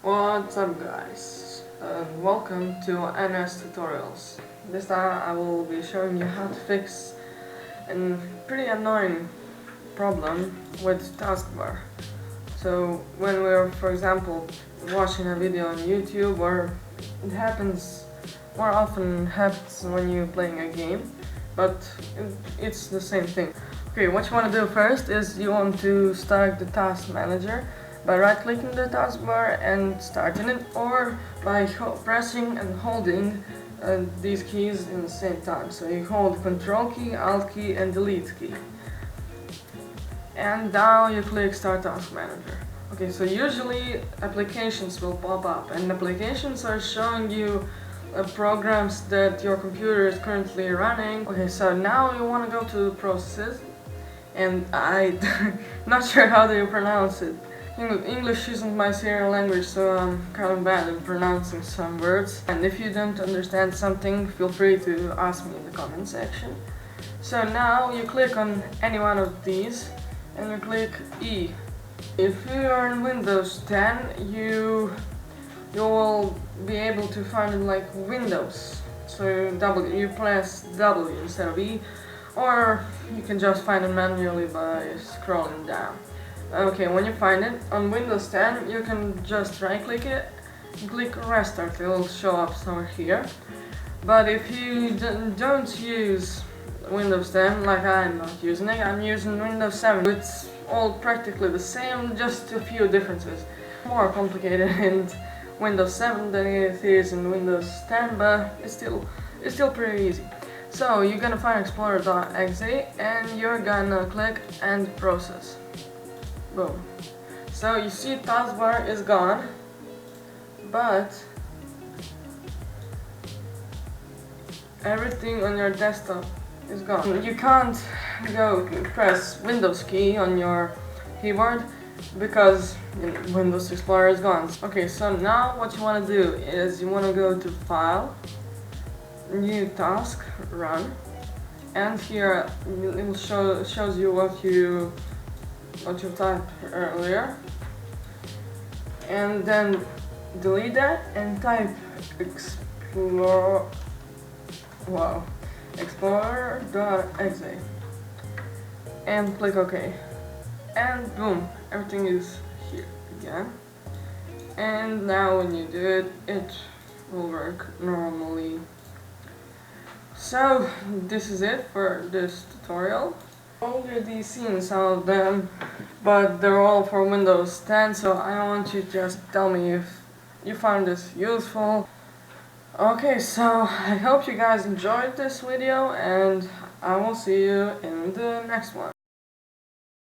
What's up guys, welcome to NS Tutorials. This time I will be showing you how to fix a pretty annoying problem with taskbar. So when we're, for example, watching a video on YouTube, or it happens more often happens when you're playing a game, but it's the same thing. Okay, what you want to do first is you want to start the task manager by right-clicking the taskbar and starting it, or by pressing and holding these keys in the same time. So you hold Control key, Alt key and Delete key. And now you click Start Task Manager. Okay, so usually applications will pop up, and applications are showing you programs that your computer is currently running. Okay, so now you want to go to Processes, and I'm not sure how do you pronounce it. English isn't my serial language, so I'm kind of bad at pronouncing some words. And if you don't understand something, feel free to ask me in the comment section. So now you click on any one of these and you click E. If you are in Windows 10, you will be able to find it like Windows. So you press W instead of E, or you can just find it manually by scrolling down. Okay, when you find it on Windows 10, you can just right click it and click Restart. It will show up somewhere here. But if you don't use Windows 10, like I'm not using it, I'm using Windows 7. It's all practically the same, just a few differences. More complicated in Windows 7 than it is in Windows 10, but it's still pretty easy. So you're gonna find Explorer.exe and you're gonna click End Process. Boom. So you see taskbar is gone, but everything on your desktop is gone. You can't go press Windows key on your keyboard because Windows Explorer is gone. Okay, so now what you want to do is you want to go to File, New Task, Run, and here it will shows you what you typed earlier, and then delete that and type Explorer.exe and click OK, and boom, everything is here again. And now when you do it, it will work normally. So this is it for this tutorial. Already seen some of them, but they're all for Windows 10, so I want you to just tell me if you found this useful. Okay, so I hope you guys enjoyed this video, and I will see you in the next one.